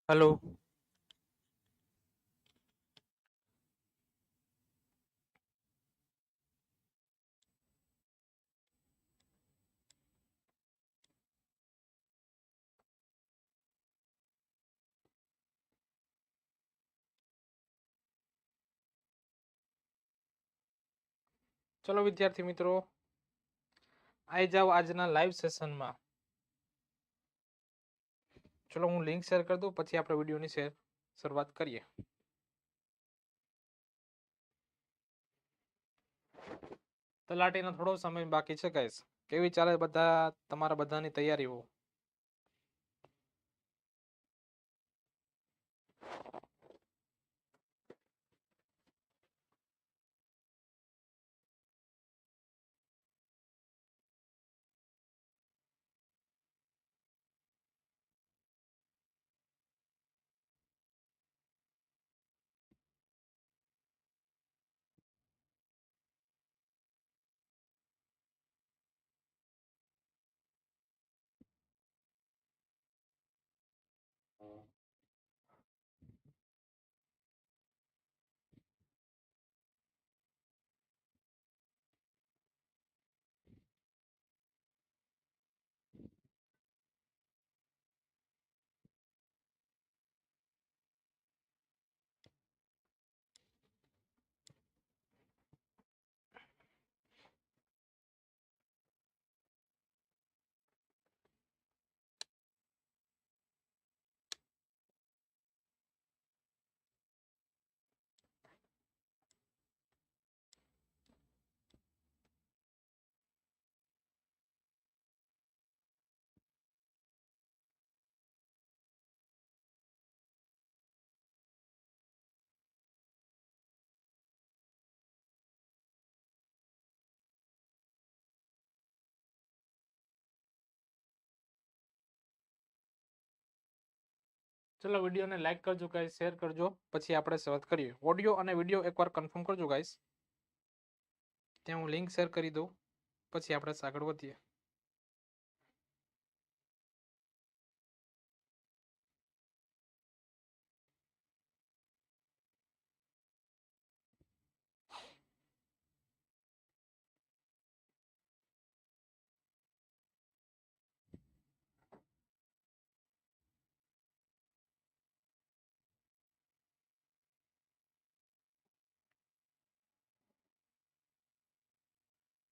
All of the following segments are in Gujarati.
હલો. ચલો વિદ્યાર્થી મિત્રો, આવી જાઓ આજના લાઈવ સેશનમાં. ચલો હું લિંક શેર કરી દઉં, પછી આપણે વિડીયોની શરૂઆત કરીએ. તલાટીનો થોડો સમય બાકી છે ગાઈસ. કેવી ચાલે તમારા બધાની તૈયારીઓ? ચલો વિડીયોને લાઈક કરજો ગાઈસ, શેર કરજો, પછી આપણે શરૂઆત કરીએ. ઓડિયો અને વિડીયો એકવાર કન્ફર્મ કરજો ગાઈસ. ત્યાં હું લિંક શેર કરી દઉં, પછી આપણે આગળ વધીએ.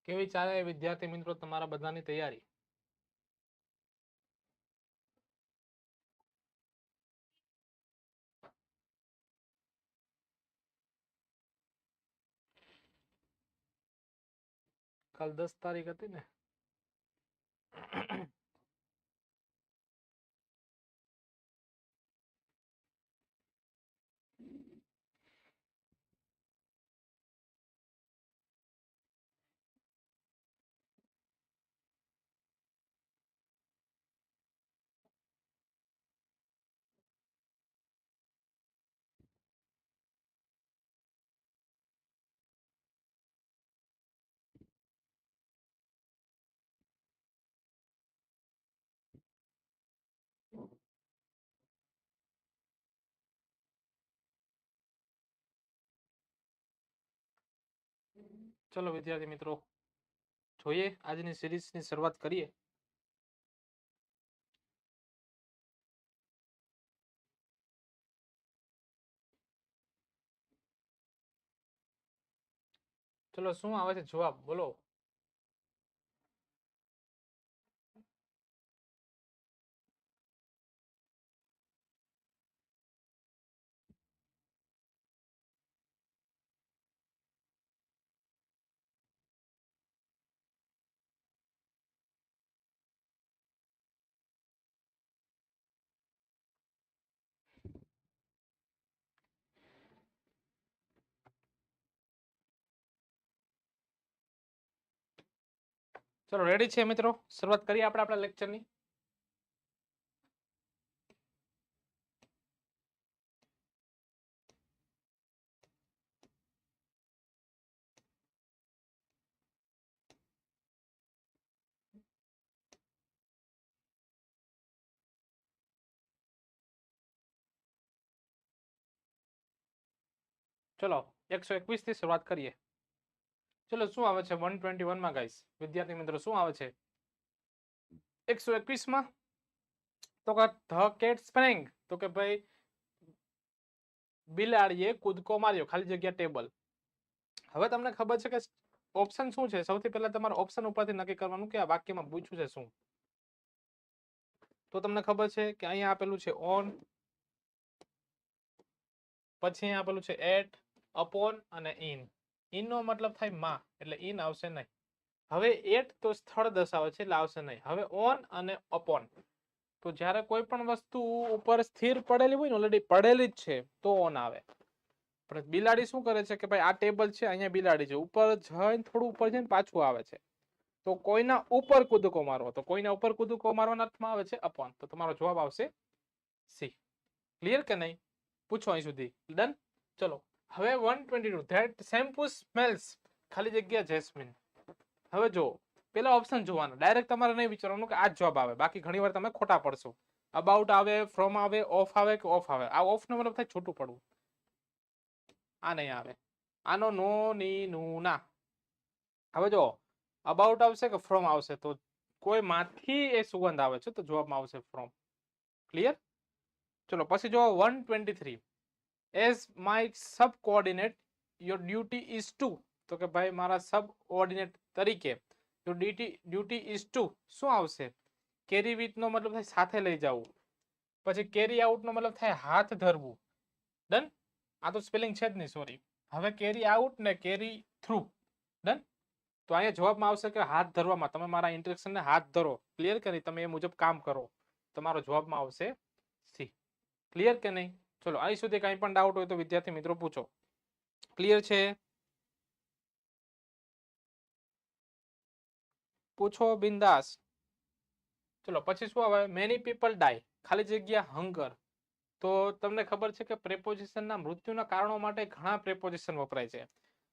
કેવી ચાલે વિદ્યાર્થી મિત્રો તમારા બધાની તૈયારી? કાલ 10 તારીખ હતી ને? ચલો વિદ્યાર્થી મિત્રો, જોઈએ આજની સિરીઝની શરૂઆત કરીએ. ચલો શું આવે છે જવાબ બોલો? ચલો રેડી છે મિત્રો, શરૂઆત કરીએ આપણે આપણા લેક્ચરની. ચલો 121 થી શરૂઆત કરીએ. ચલો શું આવે છે 121 માં ગાઈસ? વિદ્યાર્થી મિત્રો શું આવે છે 121 માં? તો કે ધ કેટ સ્પ્રેંગ, તો કે ભાઈ બિલાડીએ કૂદકો માર્યો, ખાલી જગ્યા ટેબલ. હવે તમને ખબર છે કે ઓપ્શન શું છે? સૌથી પહેલા તમારે ઓપ્શન ઉપરથી નક્કી કરવાનું કે આ વાક્યમાં પૂછ્યું છે શું. તો તમને ખબર છે કે અહીંયા આપેલું છે ઓન, પછી અહીંયા આપેલું છે એટ, અપોન અને ઇન. ઇન નો મતલબ થાય માં, એટલે ઇન આવશે નહીં. હવે એટ તો સ્થળ દર્શાવે છે એટલે આવશે નહીં. હવે ઓન અને અપોન, તો જ્યારે કોઈ પણ વસ્તુ ઉપર સ્થિર પડેલી હોય ને, ઓલરેડી પડેલી જ છે, તો ઓન આવે. પણ બિલાડી શું કરે છે કે ભાઈ આ ટેબલ છે, અહીંયા બિલાડી છે, ઉપર જઈને થોડું ઉપર જઈને પાછું આવે છે, તો કોઈના ઉપર કૂદકો મારવો, તો કોઈના ઉપર કૂદકો મારવાના અર્થમાં આવે છે અપોન. તો તમારો જવાબ આવશે સી. ક્લિયર કે નહીં? પૂછો અહીં સુધી. ડન. ચલો હવે 122 ધેટ શેમ્પુ સ્મેલ્સ, ખાલી જગ્યા જેસ્મિન. હવે જો પેલા ઓપ્શન જોવાના, ડાયરેક્ટ તમારે નહીં વિચારવાનું કે આ જ જવાબ આવે, બાકી ઘણીવાર તમે ખોટા પડશો. અબાઉટ આવે, ફ્રોમ આવે, ઓફ આવે કે ઓફ આવે. આ ઓફ નો મતલબ થાય છોટું પડવું, આ નહીં આવે. આનો નો, ની, નું, ના. હવે જો અબાઉટ આવશે કે ફ્રોમ આવશે, તો કોઈ માંથી એ સુગંધ આવે છે, તો જવાબમાં આવશે ફ્રોમ. ક્લિયર? ચલો પછી જો 123 as my subordinate your duty is to, તો કે ભાઈ મારા સબ કોઓર્ડિનેટ તરીકે યોર ડ્યુટી ઇઝ ટુ શું આવશે? કેરી વિથ નો મતલબ થાય સાથે લઈ જવું, પછી કેરી આઉટ નો મતલબ થાય હાથ ધરવું. ડન. આ તો સ્પેલિંગ છે જ નહીં, સોરી. હવે કેરી આઉટ ને કેરી થ્રુ. ડન. તો અહીંયા જવાબમાં આવશે કે હાથ ધરવામાં, તમે મારા ઇન્સ્ટ્રક્શન ને હાથ ધરો. ક્લિયર કે નહીં? તમે એ મુજબ કામ કરો. તમારો જવાબમાં આવશે સી. ક્લિયર કે નહીં? ચલો અહીં સુધી કંઈ પણ ડાઉટ હોય તો વિદ્યાર્થી મિત્રો પૂછો. ક્લિયર છે? પૂછો બિંદાસ. ચલો પછી શું આવે? મેની પીપલ ડાય, ખાલી જગ્યા હંગર. તો તમને ખબર છે કે પ્રેપોઝિશનના મૃત્યુના કારણો માટે ઘણા પ્રેપોઝિશન વપરાય છે.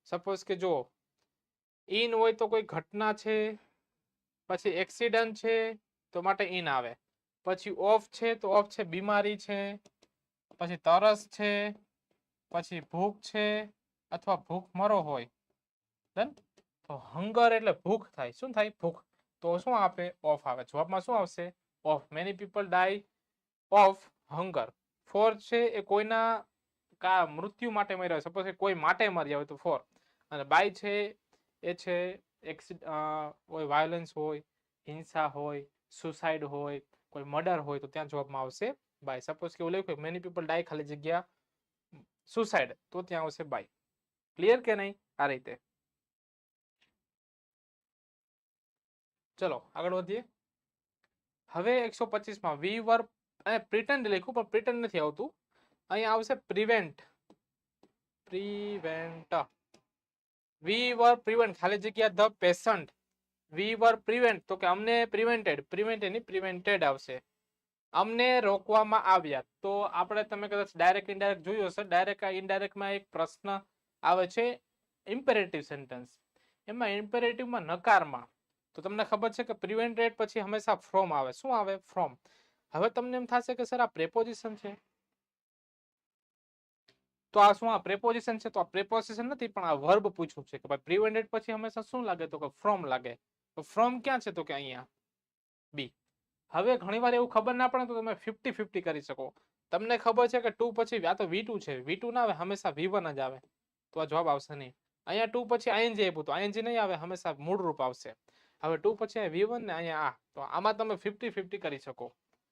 સપોઝ કે જો ઇન હોય તો કોઈ ઘટના છે, પછી એક્સિડન્ટ છે તો માટે ઇન આવે, પછી ઓફ છે તો ઓફ છે બીમારી છે, પછી તરસ છે, પછી ભૂખ છે, અથવા ભૂખ મરો હોય. ડન. તો હંગર એટલે ભૂખ થાય. શું થાય? ભૂખ. તો શું આપે? ઓફ આવે. જવાબમાં શું આવશે? Of. Many people die of hunger. For છે એ કોઈના મૃત્યુ માટે મર્યા હોય, સપોઝ કોઈ માટે મર્યા હોય તો ફોર. અને બાય છે એ છે હોય, વાયોલન્સ હોય, હિંસા હોય, સુસાઇડ હોય, કોઈ મર્ડર હોય, તો ત્યાં જવાબમાં આવશે બાય. સપોઝ કે એવું લખ્યું હોય મેની પીપલ ડાય ખાલી જગ્યા સુસાઇડ, તો ત્યાં આવશે બાય. ક્લિયર કે નહીં? આ રીતે. ચલો આગળ વધીએ. હવે 125 માં વી વર, પ્રિટેન્ડ લખ્યું પણ પ્રિટેન્ડ નથી આવતું, અહીંયા આવશે prevent. Prevent. We were prevent, ખાલી જગ્યા the patient. We were prevent, તો કે અમને પ્રિવેન્ટેડ, પ્રિવેન્ટેડ ની પ્રિવેન્ટેડ આવશે, અમને રોકવામાં આવ્યા. તો આપણે તમે કદાચ ડાયરેક્ટ ઇનડાયરેક્ટ જોયું હશે. ડાયરેક્ટ ઇનડાયરેક્ટમાં એક પ્રશ્ન આવે છે ઇમ્પેરેટિવ સેન્ટેન્સ, એમાં ઇમ્પેરેટિવમાં નકારમાં. તો તમને ખબર છે કે પ્રિવેન્ટેડ પછી હંમેશા ફ્રોમ આવે. શું આવે? ફ્રોમ. હવે તમને એમ થશે કે સર આ પ્રેપોઝિશન છે, તો આ શું? આ પ્રેપોઝિશન છે? તો આ પ્રેપોઝિશન નથી, પણ આ વર્બ પૂછ્યું છે કે ભાઈ પ્રિવેન્ટેડ પછી હંમેશા શું લાગે? તો કે ફ્રોમ લાગે. તો ફ્રોમ ક્યાં છે? તો કે અહીંયા બી. હવે ઘણીવાર એવું ખબર ના પડે તો તમે 50-50 કરી શકો. તમને ખબર છે કે 2 પછી આ તો V2 છે, V2 ના આવે, હંમેશા V1 જ આવે, તો આ જવાબ આવશે નહીં. અહીંયા 2 પછી ING આપ્યું તો ING નહીં આવે, હંમેશા મૂળ રૂપ આવશે. હવે 2 પછી V1 ને અહીંયા આ, તો આમાં તમે 50-50 કરી શકો.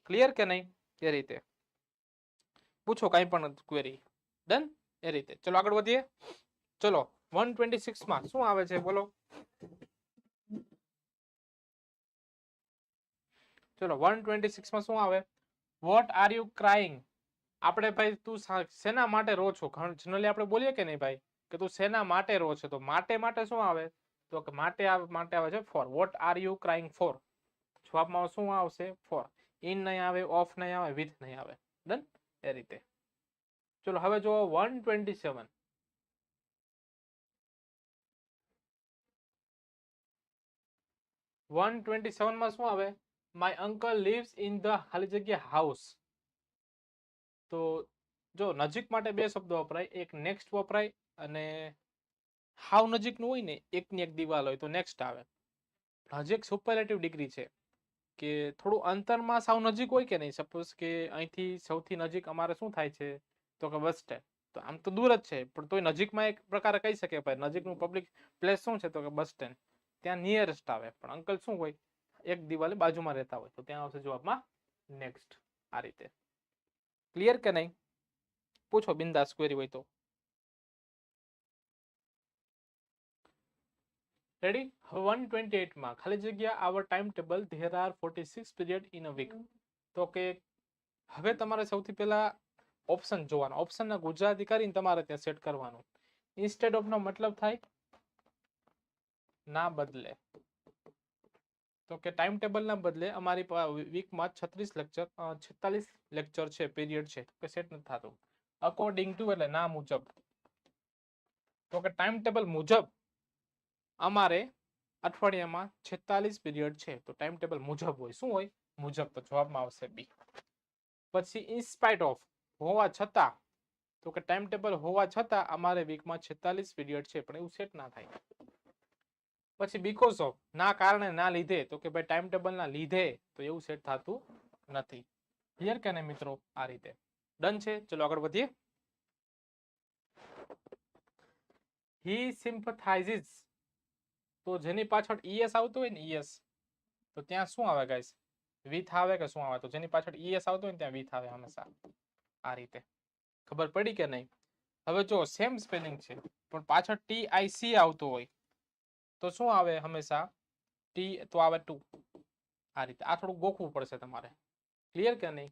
ક્લિયર કે નહીં? એ રીતે પૂછો કાંઈ પણ ક્વેરી. ડન. એ રીતે. ચલો આગળ વધીએ. ચલો 126 માં શું આવે છે બોલો? ચલો 126 માં શું આવે? Vote are you crying. આપણે ભાઈ તું શેના માટે રો છો? જનરલી આપણે બોલીએ કે નહીં ભાઈ કે તું શેના માટે રો છો? તો માટે શું આવે? તો કે માટે આવે છે for. What are you crying for. જવાબમાં શું આવશે? ફોર. ઇન નહીં આવે, ઓફ નહીં આવે, વિથ નહીં આવે. ડન. એ રીતે. ચલો હવે જો 127. 127 માં શું આવે? My uncle lives in the ખાલી જગ્યા હાઉસ. તો જો નજીક માટે બે શબ્દો વપરાય, એક નેક્સ્ટ વપરાય અને હાવ નજીકનું હોય ને એકની એક દિવાલ હોય તો નેક્સ્ટ આવે. હજી એક સુપરલેટિવ ડિગ્રી છે કે થોડું અંતરમાં સાવ નજીક હોય કે નહીં. સપોઝ કે અહીંથી સૌથી નજીક અમારે શું થાય છે તો કે બસ સ્ટેન્ડ. તો આમ તો દૂર જ છે પણ તોય નજીકમાં એક પ્રકારે કહી શકે ભાઈ નજીકનું પબ્લિક પ્લેસ શું છે તો કે બસ સ્ટેન્ડ. ત્યાં નિયરેસ્ટ આવે. પણ અંકલ શું હોય એક દિવાલે બાજુમાં રહેતા હોય તો ત્યાં આવશે જવાબમાં નેક્સ્ટ. આ રીતે ક્લિયર કે નહીં? પૂછો બિંદાસ ક્વેરી હોય તો. રેડી? 128 માં ખાલી જગ્યા our timetable there are 46 period in a week. તો કે હવે તમારે સૌથી પહેલા ઓપ્શન જોવાનો. ઓપ્શનના ગુજરાતી કરીને તમારે ત્યાં સેટ કરવાનું. ઇન્સ્ટેડ ઓફ નો મતલબ થાય ના બદલે. તો કે ટાઈમ ટેબલ ના બદલે અમારી વીકમાં 46 લેક્ચર છે, પીરિયડ છે કે સેટ નથી થતું. અકોર્ડિંગ ટુ એટલે ના મુજબ. તો કે ટાઈમ ટેબલ મુજબ અમારે અઠવાડિયામાં 46 પીરિયડ છે. તો ટાઈમ ટેબલ મુજબ હોય. શું હોય? મુજબ. તો જવાબમાં આવશે બી. પછી ઇન સ્પાઇટ ઓફ હોવા છતાં. તો કે ટાઈમ ટેબલ હોવા છતાં અમારે વીકમાં 46 પીરિયડ છે પણ એવું સેટ ના થાય. પછી બીકોઝ ઓફ ના કારણે ના લીધે. તો કે ભાઈ ટાઈમ ટેબલ ના લીધે તો એવું સેટ થતું નથી. ક્લિયર કે નહીં મિત્રો? આ રીતે ડન છે. ચલો આગળ વધીએ. હી સિમ્પથાઇઝિસ. તો જેની પાછળ ઈએસ આવતો હોય ને ઈએસ તો ત્યાં શું આવે ગાઈસ? વિથ આવે કે શું આવે? તો જેની પાછળ ઈએસ આવતો હોય ને ત્યાં વિથ આવે હંમેશા. આ રીતે ખબર પડી કે નહીં? હવે જો સેમ સ્પેલિંગ છે પણ પાછળ TIC આવતો હોય તો શું આવે હંમેશા? ટી તો આવે ટુ. આ રીતે આ થોડું ગોખવું પડશે તમારે. ક્લિયર કે નહીં?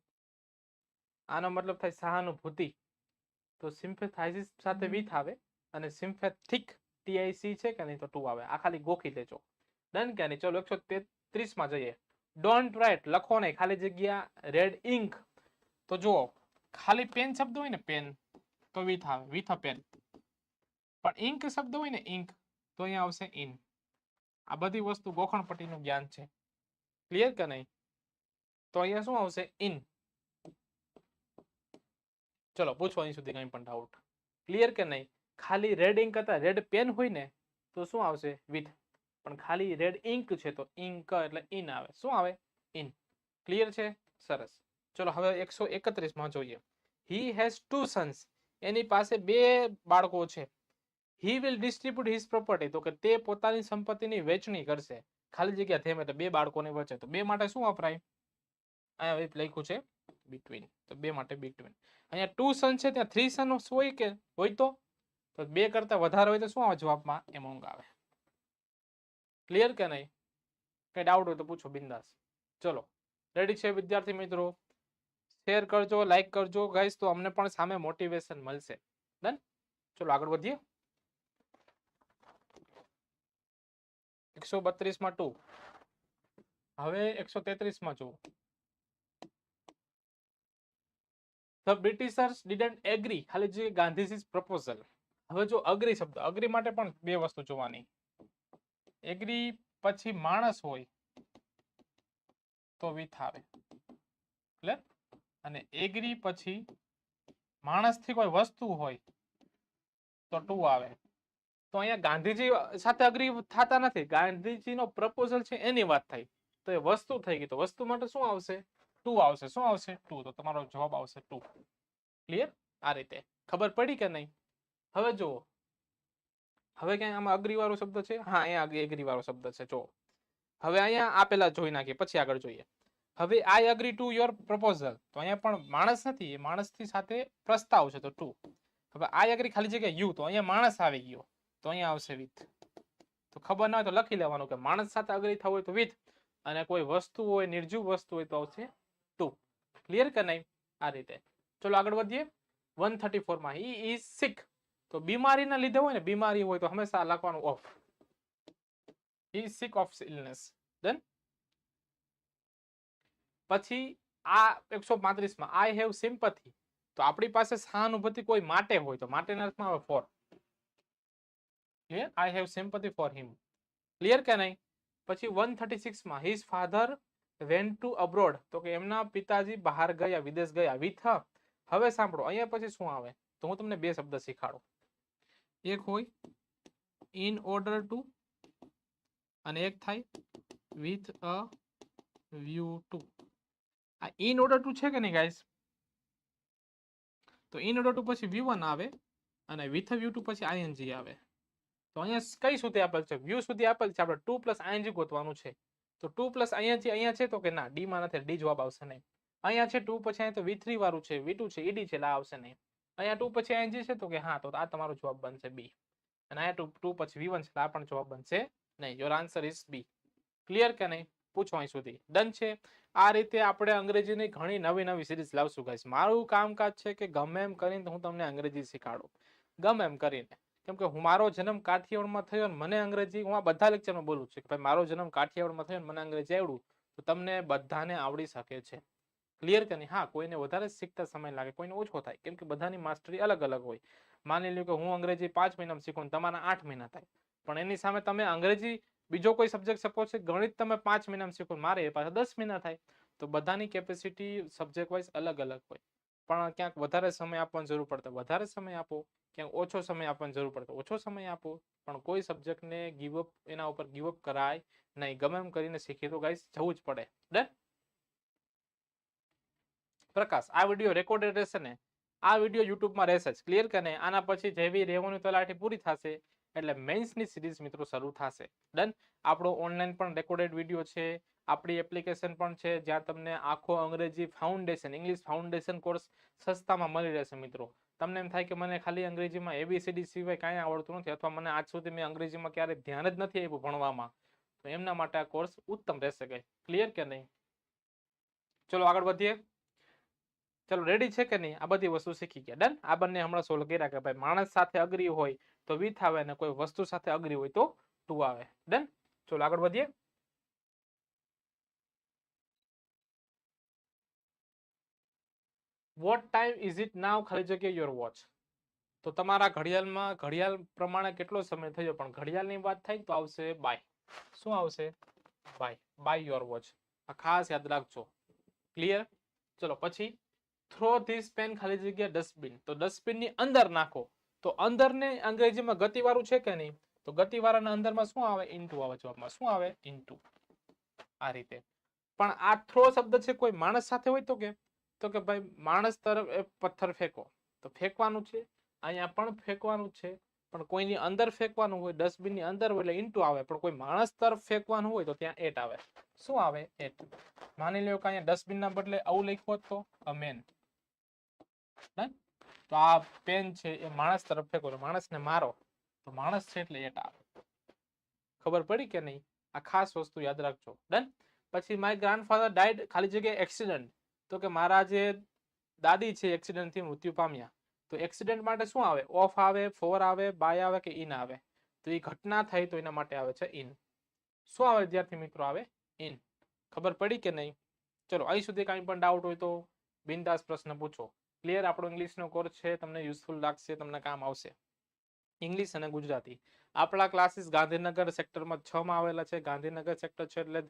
આનો મતલબ થાય સહાનુભૂતિ. તો સિમ્પેથાઇઝિસ સાથે વિથ આવે અને સિમ્પેથિક TIC છે કે નહીં તો ટુ આવે. આ ખાલી ગોખી લેજો. ડન કે નહીં? ચલો 133 માં જઈએ. ડોન્ટ રાઇટ લખો નહીં, ખાલી જગ્યા રેડ ઇન્ક. તો જુઓ ખાલી પેન શબ્દ હોય ને પેન તો વિથ આવે, વિથ અ પેન. પણ ઇન્ક શબ્દ હોય ને ઇન્ક તો અહીંયા આવશે ઇન. આ બધી વસ્તુ ગોખણપટ્ટીનું જ્ઞાન છે. ક્લિયર કે નહીં? તો અહીંયા શું આવશે? ઇન. ચલો પૂછો અહીં સુધી કંઈ પણ ડાઉટ. ક્લિયર કે નહીં? ખાલી રેડ ઇન્ક હતા રેડ પેન હોય ને તો શું આવશે? વિથ. પણ ખાલી રેડ ઇન્ક છે તો ઇન્ક એટલે ઇન આવે. શું આવે? ઇન. ક્લિયર છે? સરસ. ચલો હવે 131 માં જોઈએ. He has two sons. એની પાસે બે બાળકો છે. He will distribute his property. તો કે તે પોતાની સંપત્તિની વહેંચણી કરશે. ખાલી જગ્યા થેમ એટલે બે બાળકોની વચ્ચે. તો બે માટે શું વપરાય? અહીંયા લખ્યું છે બિટવીન. તો બે માટે બિટવીન. અહીંયા ટુ સન છે ત્યાં થ્રી સન હોય કે હોય તો બે કરતા વધારે હોય તો શું આવે જવાબમાં? એમોંગ આવે. ક્લિયર કે નહીં? કઈ ડાઉટ હોય તો પૂછો બિંદાસ. ચલો રેડી છે વિદ્યાર્થી મિત્રો? શેર કરજો, લાઈક કરજો ગાઈસ તો અમને પણ સામે મોટિવેશન મળશે. ડન? ચલો આગળ વધીએ. 132 માં ટુ. હવે 133 માં જુઓ. The Britishers didn't agree. ખાલી જે ગાંધીજી's proposal. હવે જો અગ્રી શબ્દ, અગ્રી માટે પણ બે વસ્તુ જોવાની. એગ્રી પછી માણસ હોય તો વિથ આવે. એટલે અને એગ્રી પછી માણસથી કોઈ વસ્તુ હોય તો ટુ આવે. તો અહીંયા ગાંધીજી સાથે અગ્રી થતા નથી. ગાંધીજીનો પ્રપોઝલ છે એની વાત થઈ. તો એ વસ્તુ થઈ ગઈ. તો વસ્તુ માટે શું આવશે? ટુ આવશે. શું આવશે? ટુ. તો તમારો જવાબ આવશે ટુ. ક્લિયર? આ રીતે ખબર પડી કે નહીં? હવે જુઓ હવે ક્યાંય આમાં અગ્રી વાળો શબ્દ છે? હા અહીંયા એગ્રી વાળો શબ્દ છે. જો હવે અહીંયા આપેલા જોઈ નાખીએ પછી આગળ જોઈએ. હવે આઈ અગ્રી ટુ યોર પ્રપોઝલ. તો અહીંયા પણ માણસ નથી, એ માણસથી સાથે પ્રસ્તાવ છે તો ટુ. હવે આઈ અગ્રી ખાલી જગ્યા યુ. તો અહીંયા માણસ આવી ગયો તો અહીંયા આવશે વિથ. તો ખબર ના હોય તો લખી લેવાનું કે માણસ સાથે અગ્રી થવું હોય તો વિથ અને કોઈ વસ્તુ હોય નિર્જીવ વસ્તુ હોય તો આવશે ટુ. ક્લિયર કે નહીં? આ રીતે. ચલો આગળ વધીએ. 134 માં હી ઇઝ સિક. તો બીમારીના લીધે હોય ને બીમારી હોય તો હંમેશા લખવાનું of. He is sick of illness. Done? પછી આ 135 માં આઈ હેવ સિમ્પથી. તો આપણી પાસે સહાનુભૂતિ કોઈ માટે હોય તો માટેના અર્થમાં આવે for. Clear? I have sympathy for him. Clear કે નહીં? પછી 136 માં his father went to abroad. તો કે એમના પિતાજી બહાર ગયા, વિદેશ ગયા વિથ. હવે સાંભળો અહીંયા પછી શું આવે તો હું તમને બે શબ્દ શીખાડું. એક હોય ઇન ઓર્ડર ટુ અને એક થાય વિથ અ વ્યૂ ટુ. આ ઇન ઓર્ડર ટુ છે કે નહીં ગાઈસ? તો ઇન ઓર્ડર ટુ પછી V1 આવે અને વિથ અ વ્યૂ ટુ પછી ing આવે. તો અહીંયા કઈ સુધી આપેલ છે? વ્યૂ સુધી આપેલ છે. આપણે 2 + ing ગોતવાનું છે. તો 2 + ing અહીંયા છે તો કે ના, ડી માં નથી, ડી જવાબ આવશે નહીં. અહીંયા છે 2 પછી અહીંયા તો V3 વાળું છે, V2 છે, ed છે, એટલે આવશે નહીં. અહીંયા 2 પછી ing છે તો કે હા, તો આ તમારો જવાબ બનશે B. અને અહીંયા 2 પછી V1 છે, આ પણ જવાબ બનશે નહીં. Your answer is B. Clear કે નહીં? પૂછો અહીં સુધી. ડન છે. આ રીતે આપણે અંગ્રેજીની ઘણી નવી નવી સિરીઝ લાવશું ગાઈસ. મારું કામકાજ છે કે ગમે એમ કરીને હું તમને અંગ્રેજી શીખાડું, ગમે એમ કરીને. કેમ કે મારો જન્મ કાઠિયાવાડમાં થયો ને મને અંગ્રેજી, હું આ બધા લેક્ચરમાં બોલું છું કે ભાઈ મારો જન્મ કાઠિયાવાડમાં થયો ને મને અંગ્રેજી આવડું, તો તમને બધાને આવડી શકે છે. ક્લિયર કે નહીં? હા, કોઈને વધારે શીખતા સમય લાગે, કોઈને ઓછો થાય, કેમ કે બધાની માસ્ટરી અલગ અલગ હોય. માની લો કે હું અંગ્રેજી 5 મહિનામાં શીખું, તમારા 8 મહિના થાય. પણ એની સામે તમે અંગ્રેજી બીજો કોઈ સબ્જેક્ટ સપોઝ છે ગણિત તમે 5 મહિનામાં શીખો, મારે પાછા 10 મહિના થાય. તો બધાની કેપેસિટી સબ્જેક્ટ વાઇઝ અલગ અલગ હોય. પણ ક્યાંક વધારે સમય આપવાની જરૂર પડતો વધારે સમય આપો, ક્યાંક ઓછો સમય આપવાની જરૂર પડતો ઓછો સમય આપો. પણ કોઈ સબ્જેક્ટને ગીવઅપ, એના ઉપર ગીવઅપ કરાય નહીં. ગમે એમ કરીને શીખી તો ગાઈસ જવું જ પડે. ડન? પ્રકાશ, આ વિડીયો રેકોર્ડેડ રહેશે ને? આ વિડીયો યુટ્યુબમાં રહેશે જ. ક્લિયર કે નહીં? આના પછી જેવી રહેવાની તલાટી પૂરી થશે એટલે મેન્સની સિરીઝ મિત્રો શરૂ થશે. ડન? આપણો ઓનલાઈન પણ રેકોર્ડેડ વિડીયો છે, આપણી એપ્લિકેશન પણ છે, જ્યાં તમને આખો અંગ્રેજી ફાઉન્ડેશન, ઇંગ્લિશ ફાઉન્ડેશન કોર્સ સસ્તામાં મળી રહેશે મિત્રો. તમને એમ થાય કે મને ખાલી અંગ્રેજીમાં ABCD સિવાય કાંઈ આવડતું નથી, અથવા મને આજ સુધી મેં અંગ્રેજીમાં ક્યારે ધ્યાન જ નથી આપ્યું ભણવામાં, તો એમના માટે આ કોર્સ ઉત્તમ રહેશે. ગઈ ક્લિયર કે નહીં? ચલો આગળ વધીએ. ચલો રેડી છે કે નહીં? આ બધી વસ્તુ શીખી ગયા. ડન? આ બંને હમણાં સોલ્વ કર્યા કે ભાઈ માણસ સાથે અગ્રી હોય તો વિથ આવે અને કોઈ વસ્તુ સાથે અગ્રી હોય તો ટુ આવે. ડન? ચલો આગળ વધીએ. વોટ ટાઈમ ઇઝ ઇટ નાઉ? ખાલી જગ્યા યોર વોચ. તો તમારા ઘડિયાળમાં ઘડિયાળ પ્રમાણે કેટલો સમય થયો, પણ ઘડિયાળની વાત થાય તો આવશે બાય. શું આવશે? બાય. By your watch. આ ખાસ યાદ રાખજો. ક્લિયર? ચલો પછી થ્રો ધીસ પેન ખાલી જગ્યા ડસ્ટબિન. તો ડસ્ટબિનની અંદર નાખો. તો અંદરને અંગ્રેજીમાં ગતિવાળું છે કે નહીં? તો ગતિવાળાના અંદરમાં શું આવે? ઇન્ટુ આવે જવાબમાં. શું આવે? ઇન્ટુ. આ રીતે. પણ આ થ્રો શબ્દ છે કોઈ માણસ સાથે હોય તો કે ભાઈ માણસ તરફ એ પથ્થર ફેંકો. તો ફેંકવાનું છે, અહીંયા પણ ફેંકવાનું છે, પણ કોઈની અંદર ફેંકવાનું હોય, ડસ્ટબિનની અંદર હોય એટલે ઇન્ટુ આવે. પણ કોઈ માણસ તરફ ફેંકવાનું હોય તો ત્યાં એટ આવે. શું આવે? એટ. માની લો કે અહીંયા ડસ્ટબિનના બદલે આવું લખ્યું હોત તો અ મેન. તો આ પેન છે એ માણસ તરફ ફેંકો, માણસને મારો તો માણસ છે એટલે એટ આવે. ખબર પડી કે નહીં? આ ખાસ વસ્તુ યાદ રાખજો. ડન? પછી માય ગ્રાન્ડફાધર ડાઈડ ખાલી જગ્યાએ એક્સિડન્ટ. તો કે મારા જે દાદી છે એક્સિડન્ટથી મૃત્યુ પામ્યા. તો એક્સિડન્ટ માટે શું આવે? ઓફ આવે, ફોર આવે, બાય આવે કે ઇન આવે? તો એ ઘટના થઈ તો એના માટે આવે છે ઇન. શું આવે વિદ્યાર્થી મિત્રો? આવે ઇન. ખબર પડી કે નહીં? ચલો અહીં સુધી કાંઈ પણ ડાઉટ હોય તો બિંદાસ પ્રશ્ન પૂછો. ક્લિયર? આપણો ઇંગ્લિશનો કોર્સ છે, તમને યુઝફુલ લાગશે, તમને કામ આવશે. ઇંગ્લિશ અને ગુજરાતી. આપણા ક્લાસીસ ગાંધીનગર સેક્ટરમાં 6 માં આવેલા છે. ગાંધીનગર સેક્ટર છે એટલે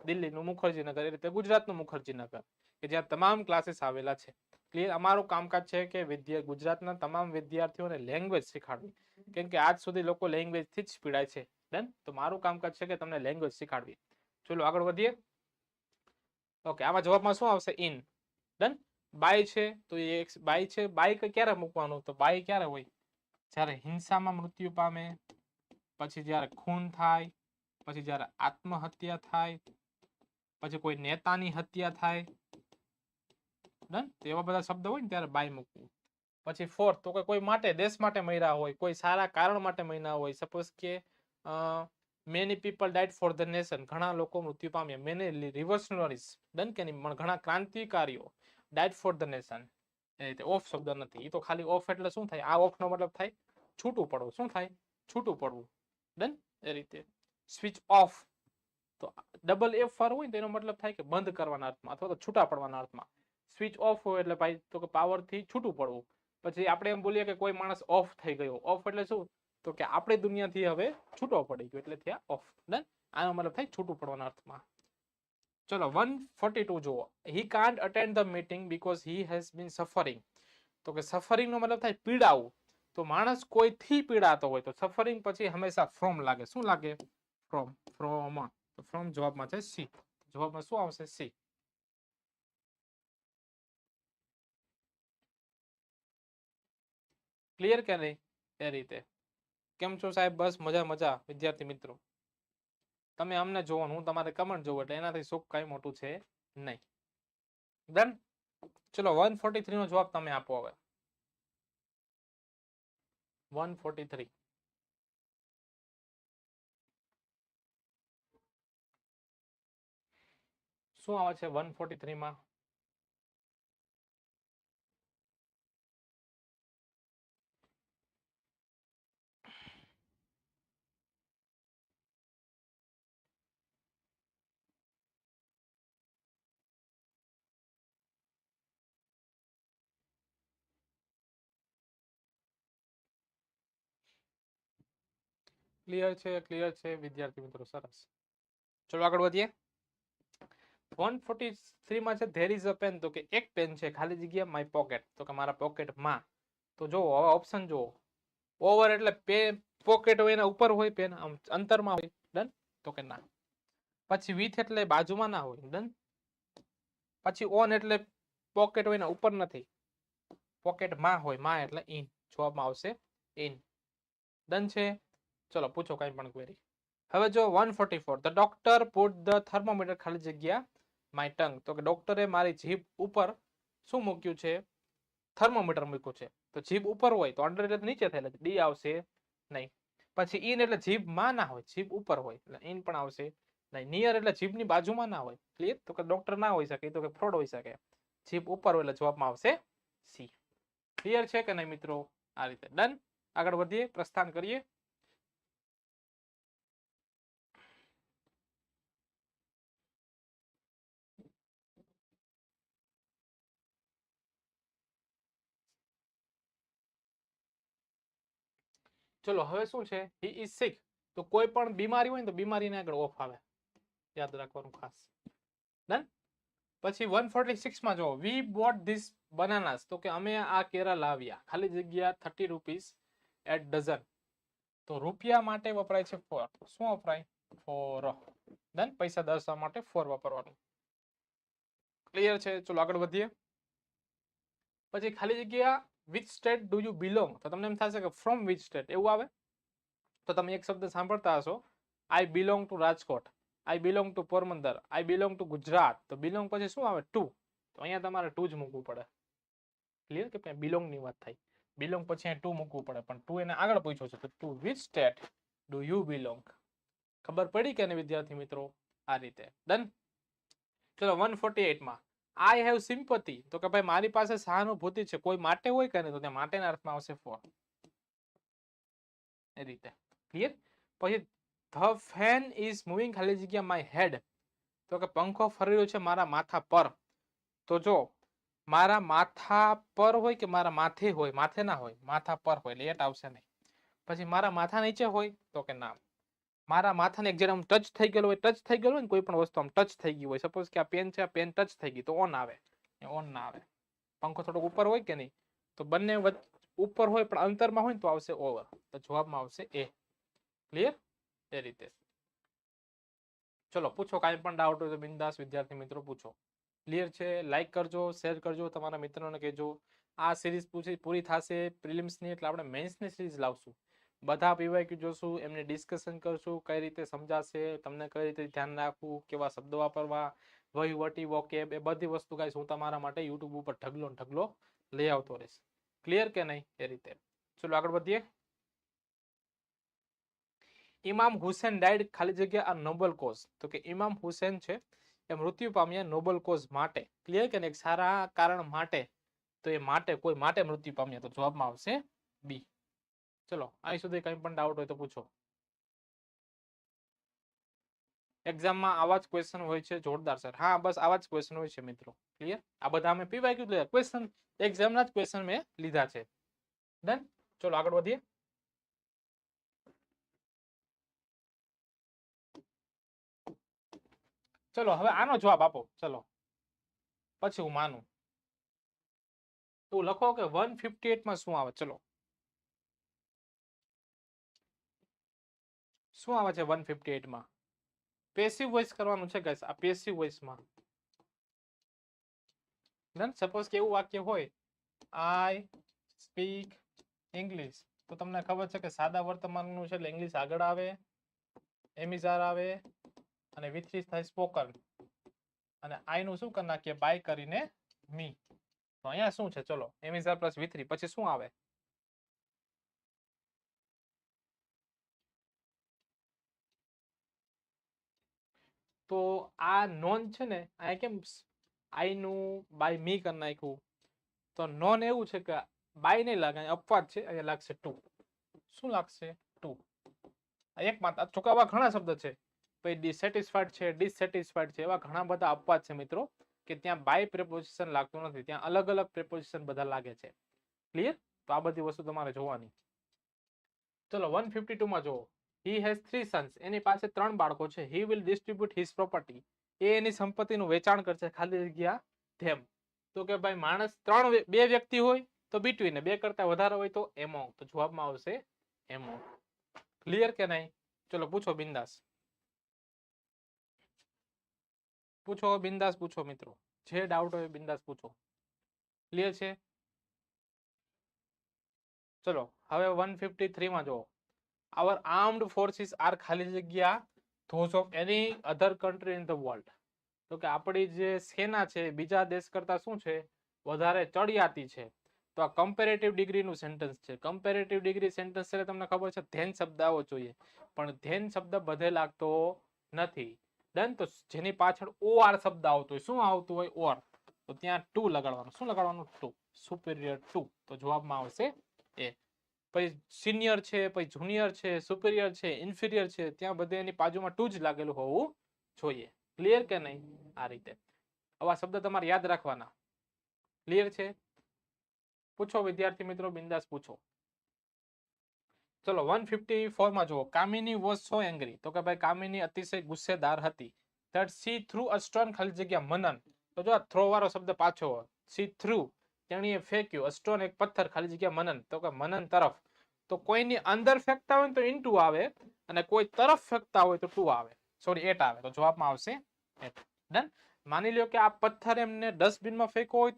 દિલ્હીનું મુખર્જીનગર, એ રીતે ગુજરાતનું મુખર્જીનગર, કે જ્યાં તમામ ક્લાસીસ આવેલા છે. ક્લિયર? અમારું કામકાજ છે કે ગુજરાતના તમામ વિદ્યાર્થીઓને લેંગ્વેજ શીખવાડવી, કેમ કે આજ સુધી લોકો લેંગ્વેજથી જ પીડાય છે. ડન? તો મારું કામકાજ છે કે તમને લેંગ્વેજ શીખવાડવી. ચલો આગળ વધીએ. ઓકે, આમાં જવાબમાં શું આવશે? ઇન. ડન? બાય છે તો એ બાય છે. બાય ક્યારે મૂકવાનું? તો બાય ક્યારે હોય? જ્યારે હિંસામાં મૃત્યુ પામે, પછી જ્યારે ખૂન થાય, પછી જ્યારે આત્મહત્યા થાય, પછી કોઈ નેતાની હત્યા થાય. ડન? એવા બધા શબ્દ હોય ને ત્યારે બાય મૂકવું. પછી ફોર્થ તો કે કોઈ માટે, દેશ માટે મર્યા હોય, કોઈ સારા કારણ માટે મર્યા હોય. સપોઝ કે many people died for the nation. ઘણા લોકો મૃત્યુ પામ્યા. મેની રિવોલ્યુશનરીઝ. ડન કે નહીં? ઘણા ક્રાંતિકારીઓ ડાઇડ ફોર ધ નેશન. એ રીતે ઓફ શબ્દ નથી. એ તો ખાલી ઓફ એટલે શું થાય? આ ઓફ નો મતલબ થાય છૂટું પડવું. શું થાય? છૂટું પડવું. ડન? એ રીતે. સ્વિચ ઓફ તો ડબલ એફ ફર હોય ને તો એનો મતલબ થાય કે બંધ કરવાના અર્થમાં અથવા તો છૂટા પડવાના અર્થમાં. સ્વિચ ઓફ હોય એટલે ભાઈ તો કે પાવરથી છૂટું પડવું. પછી આપણે એમ બોલીએ કે કોઈ માણસ ઓફ થઈ ગયો. ઓફ એટલે શું? તો કે આપણી દુનિયાથી હવે છૂટો પડી ગયો એટલે થયા ઓફ. ડન? આનો મતલબ થાય છૂટું પડવાના અર્થમાં. ચલો 142 જુઓ. હી can't attend the meeting because he has been suffering. તો કે સફરિંગ નો મતલબ થાય પીડાવું. તો માણસ કોઈથી પીડાતો હોય તો સફરિંગ પછી હંમેશા ફ્રોમ લાગે. શું લાગે? ફ્રોમ. તો ફ્રોમ જવાબમાં છે સી. જવાબમાં શું આવશે? સી. ક્લિયર કે નહીં? એ રીતે. કેમ છો સાહેબ? બસ મજા વિદ્યાર્થી મિત્રો. તમે અમને જોવો, હું તમારે કમેન્ટ જોવો, એટલે એનાથી સુખ કઈ મોટું છે નહીં. ડન. ચલો 143 નો જવાબ તમે આપો હવે. 143 શું આવે છે 143 માં? ક્લિયર છે વિદ્યાર્થી મિત્રો, સરસ. ચલો આગળ વધીએ. 143 માં છે ધેર ઇઝ અ પેન. તો કે એક પેન છે, ખાલી જગ્યા માય પોકેટ. તો કે મારા પોકેટમાં. તો જો હવે ઓપ્શન જુઓ. ઓવર એટલે પોકેટ હોય એના ઉપર હોય પેન, આમ અંતરમાં હોય. ડન. તો કે ના. પછી વિથ એટલે બાજુમાં ના હોય. ડન. પછી ઓન એટલે પોકેટ હોય એના ઉપર નથી, પોકેટમાં હોય. માં એટલે ઇન. જવાબમાં આવશે ઇન. ડન છે. ચલો પૂછો કઈ પણ ક્વેરી. હવે જો 144 the doctor put the thermometer ખાલી જગ્યા માય ટંગ. તો કે ડોક્ટરે મારી જીભ ઉપર શું મૂક્યું છે? થર્મોમીટર મૂક્યું છે. તો જીભ ઉપર હોય તો અંડર એટલે નીચે થાય, ડી આવશે નહીં. પછી ઇન એટલે જીભ માં ના હોય, જીભ ઉપર હોય એટલે ઇન પણ આવશે નહીં. નિયર એટલે જીભની બાજુમાં ના હોય. ક્લિયર? તો કે ડોક્ટર ના હોઈ શકે, તો કે ફ્રોડ હોઈ શકે. જીભ ઉપર હોય એટલે જવાબમાં આવશે સી. ક્લિયર છે કે નહીં મિત્રો? આ રીતે. ડન. આગળ વધીએ, પ્રસ્થાન કરીએ. ચલો હવે શું છે? હી ઇઝ સિક. તો કોઈ પણ બીમારી હોય ને તો બીમારીને આગળ ઓફ આવે, યાદ રાખવાનું ખાસ. ડન. પછી 146 માં જો વી બોટ ધીસ બનાનાસ. તો કે અમે આ કેરા લાવ્યા, ખાલી જગ્યા 30 રૂપીસ એટ ડઝન. તો રૂપિયા માટે વપરાય છે ફોર. શું વપરાય? ફોર. ડન. પૈસા દર્શાવવા માટે ફોર વાપરવાનું. ક્લિયર છે? ચલો આગળ વધીએ. પછી ખાલી જગ્યા which state do you belong. તો તમને એમ થશે કે ફ્રોમ વિચ સ્ટેટ એવું આવે. તો તમે એક શબ્દ સાંભળતા હશો, I belong to Rajkot, I belong to Porbandar, I belong to Gujarat. તો બિલોંગ પછી શું આવે? ટુ. તો અહીંયા તમારે ટુ જ મૂકવું પડે. ક્લિયર કે બિલોંગ ની વાત થાય, બિલોંગ પછી અહીંયા ટુ મૂકવું પડે, પણ ટુ એને આગળ પૂછ્યો છે. તો two which state do you belong. ખબર પડી કે નહીં વિદ્યાર્થી મિત્રો? આ રીતે. ડન. ચલો 148 માં આઈ હેવ સિમ્પથી. તો કે ભાઈ મારી પાસે સહાનુભૂતિ છે. કોઈ માટે હોય કે નહીં, તો ત્યાં માટેના અર્થમાં આવશે ફોર. એ રીતે. ક્લિયર? પછી ધ ફેન ઇઝ મૂવિંગ ખાલી જગ્યા માય હેડ. તો કે પંખો ફરી રહ્યો છે મારા માથા પર. તો જો મારા માથા પર હોય કે મારા માથે હોય? માથે ના હોય, માથા પર હોય એટલે એટ આવશે નહીં. પછી મારા માથા નીચે હોય? તો કે ના. મારા માથાને એક જરા ટચ થઈ ગયેલો હોય, ટચ થઈ ગયેલો હોય ને કોઈ પણ વસ્તુ આમ ટચ થઈ ગઈ હોય, સપોઝ કે આ પેન છે, આ પેન ટચ થઈ ગઈ, તો ઓન આવે. ઓન ના આવે. પંખો થોડોક ઉપર હોય કે નહીં, તો બંને ઉપર હોય પણ અંતરમાં હોય ને તો આવશે ઓવર. તો જવાબમાં આવશે એ. ક્લિયર? એ રીતે. ચલો પૂછો, કાંઈ પણ ડાઉટ હોય તો બિંદાસ વિદ્યાર્થી મિત્રો પૂછો. ક્લિયર છે? લાઈક કરજો, શેર કરજો, તમારા મિત્રોને કહેજો. આ સિરીઝ પૂરી થશે પ્રિલિમ્સની એટલે આપણે મેન્સની સિરીઝ લાવશું. બધા પીવાયક્યુ જોશું, એમને ડિસ્કશન કરશું, કઈ રીતે સમજાશે, તમને કઈ રીતે ધ્યાન રાખવું, કેવા શબ્દો વાપરવા, વહીવટી વોકેબ, એ બધી વસ્તુ ગાઈસ હું તમારા માટે યુટ્યુબ ઉપર ઢગલો લઈ આવતો રહીશ. ક્લિયર કે નહીં? એ રીતે. ચલો આગળ વધીએ. ઇમામ હુસેન ડાયડ ખાલી જગ્યા આ નોબલ કોઝ. તો કે ઇમામ હુસેન છે એ મૃત્યુ પામ્યા નોબલ કોઝ માટે. ક્લિયર કે નહીં? એક સારા કારણ માટે. તો એ માટે, કોઈ માટે મૃત્યુ પામ્યા. તો જવાબમાં આવશે બી. ચલો અહીં સુધી કંઈ પણ ડાઉટ હોય તો પૂછો. એક્ઝામમાં આવા જ ક્વેશ્ચન હોય છે જોરદાર સર. હા બસ આવા જ ક્વેશ્ચન હોય છે મિત્રો. ક્લિયર? આ બધા અમે પીવાય ક્વેશ્ચન એક્ઝામના જ ક્વેશ્ચન મેં લીધા છે. ડન. ચલો આગળ વધીએ. ચલો હવે આનો જવાબ આપો. ચલો પછી હું માનું. તો લખો કે 158 માં શું આવે? ચલો શું આવે છે 158 માં? પેસિવ વોઇસ કરવાનું છે ગાઈસ. આ પેસિવ વોઇસમાં ડન. સપોઝ કે એવું વાક્ય હોય આઈ સ્પીક ઇંગ્લિશ, તો તમને ખબર છે કે સાદા વર્તમાનનું છે એટલે ઇંગ્લિશ આગળ આવે, એમિઝાર આવે અને વિથ થાય સ્પોકન, અને આઈ નું શું કરી નાખીએ બાય કરીને મી. તો અહીંયા શું છે? ચલો એમિઝાર પ્લસ V3 પછી શું આવે? તો આ નોન છે ને આ કેમ આઈ નું બાય મી કરી નાખ્યું? તો નોન એવું છે કે બાય નહીં લાગે, અપવાદ છે, અહીંયા લાગશે ટુ. શું લાગશે? ટુ. એક માત્ર ચોકાવા ઘણા શબ્દ છે, પછી ડિસેટિસ્ફાઈડ છે, ડિસેટિસ્ફાઈડ છે, એવા ઘણા બધા અપવાદ છે મિત્રો કે ત્યાં બાય પ્રેપોઝિશન લાગતું નથી, ત્યાં અલગ અલગ પ્રેપોઝિશન બધા લાગે છે. ક્લિયર? તો આ બધી વસ્તુ તમારે જોવાની. ચલો 152 માં જુઓ. હી હેઝ 3 સન્સ, એની પાસે 3 બાળકો છે. He will distribute his property, એ એની સંપત્તિનું વેચાણ કરશે. ખાલી જગ્યા ધેમ. તો કે ભાઈ માણસ બે વ્યક્તિ હોય તો બિટવીન, બે કરતા વધારે હોય તો એમોંગ. તો જવાબમાં આવશે એમોંગ. ક્લિયર કે નહીં? ચલો પૂછો બિંદાસ, પૂછો બિંદાસ, પૂછો મિત્રો, જે ડાઉટ હોય બિંદાસ પૂછો. ક્લિયર છે? ચલો હવે 153 માં જુઓ. our armed forces are ખાલી જગ્યા those of any other country in the world. તો કે આપણી જે સેના છે બીજા દેશ કરતા શું છે? વધારે ચડિયાતી છે. તો આ કમ્પેરેટિવ ડિગ્રીનું સેન્ટેન્સ છે. કમ્પેરેટિવ ડિગ્રી સેન્ટેન્સ એટલે તમને ખબર છે ધેન શબ્દ આવવો જોઈએ, પણ ધેન શબ્દ બધે લાગતો નથી. ડન. તો જેની પાછળ ઓઆર શબ્દ આવતો હોય, શું આવતું હોય? ઓર. તો ત્યાં ટુ લગાડવાનું. શું લગાડવાનું? ટુ. સુપેરિયર ટુ. તો જવાબમાં આવશે એ. પછી સિનિયર છે, પછી જુનિયર છે, સુપેરિયર છે, ઇન્ફિરિયર છે, ત્યાં બધે એની બાજુમાં ટુ જ લાગેલું હોવું જોઈએ. ક્લિયર કે નહીં? આ રીતે આવા શબ્દ તમારે યાદ રાખવાના. ક્લિયર છે? પૂછો વિદ્યાર્થી મિત્રો, બિંદાસ પૂછો. ચલો 154 માં જુઓ. Kamini was so angry. તો કે ભાઈ કામિની અતિશય ગુસ્સેદાર હતી. That she through a stone ખાલી જગ્યા મનન. તો જો થ્રો વાળો શબ્દ પાછો. સી થ્રુ, તેણીએ ફેંક્યું. અ સ્ટોન એક પથ્થર ખાલી જગ્યા મનન. તો કે મનન તરફ. તો કોઈની અંદર ફેંકતા હોય તો ઇનટુ આવે, અને કોઈ તરફ ફેંકતા હોય તો ટુ આવે, સોરી એટ આવે. તો જવાબમાં આવશે એટ. ડન. માની લ્યો કે આ પથ્થર એમને ડસ્ટબિનમાં ફેંકવો હોય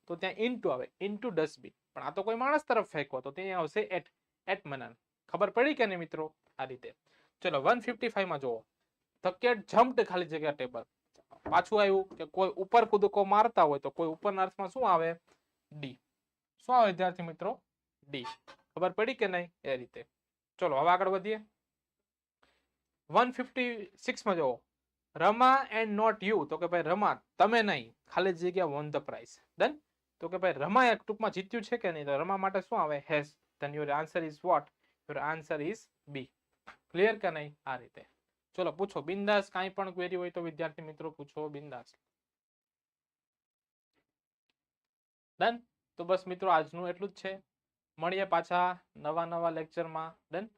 તો ત્યાં ઇનટુ આવે, ઇનટુ ડસ્ટબિન. પણ આ તો કોઈ માણસ તરફ ફેંકવો તો ત્યાં આવશે એટ, એટ મનન. ખબર પડી કે નહીં મિત્રો? આ રીતે. ચલો 155 માં જુઓ. ધ કેટ જમ્પ્ડ ખાલી જગ્યા ટેબલ. પાછું આવ્યું કે કોઈ ઉપર કૂદકો મારતા હોય તો કોઈ ઉપરના અર્થમાં શું આવે? ડી. શું આવે વિદ્યાર્થી મિત્રો? ડી. ખબર પડી કે નહીં? એ રીતે. ચલો હવે આગળ વધીએ. 156 માં જુઓ. Rama and not you. તો કે ભાઈ રમા, તમે નહીં, ખાલી જગ્યા વોન ધ પ્રાઇઝ. ડન. તો કે ભાઈ રમા એક ટૂંકમાં જીત્યું છે કે નહીં? તો રમા માટે શું આવે? Has. Then your answer is what? Your answer is B. Clear કે નહીં? આ રીતે. ચલો પૂછો બિંદાસ, કાંઈ પણ ક્વેરી હોય તો વિદ્યાર્થી મિત્રો પૂછો બિંદાસ. ડન. તો બસ મિત્રો આજનું એટલું જ છે. મળીએ પાછા નવા લેક્ચરમાં. ડન.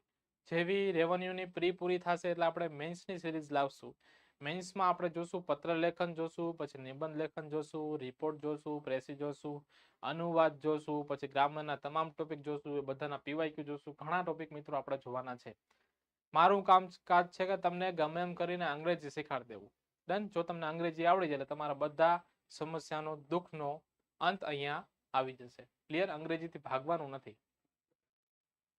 જેવી રેવન્યુની પ્રી પૂરી થશે એટલે આપણે મેન્સની સિરીઝ લાવશું. મેન્સમાં આપણે જોશું પત્ર લેખન જોશું, પછી નિબંધ લેખન જોશું, રિપોર્ટ જોશું, પ્રેસી જોશું, અનુવાદ જોશું, પછી ગ્રામરના તમામ ટોપિક જોશું, એ બધાના પીવાયક્યુ જોશું. ઘણા ટોપિક મિત્રો આપણે જોવાના છે. મારું કાજ છે કે તમને ગમે એમ કરીને અંગ્રેજી શીખવાડી દેવું. ડન. જો તમને અંગ્રેજી આવડી જાય એટલે તમારા બધા સમસ્યાનો દુઃખનો અંત અહીંયા આવી જશે. ક્લિયર? અંગ્રેજીથી ભાગવાનું નથી.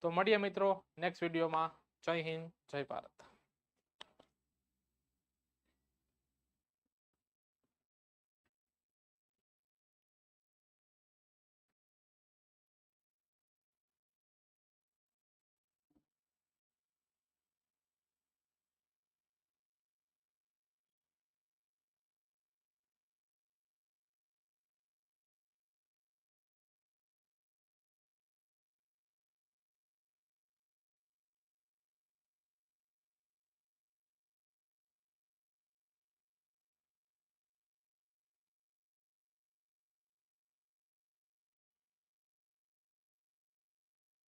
તો મળીએ મિત્રો નેક્સ્ટ વિડીયોમાં. જય હિન્દ, જય ભારત.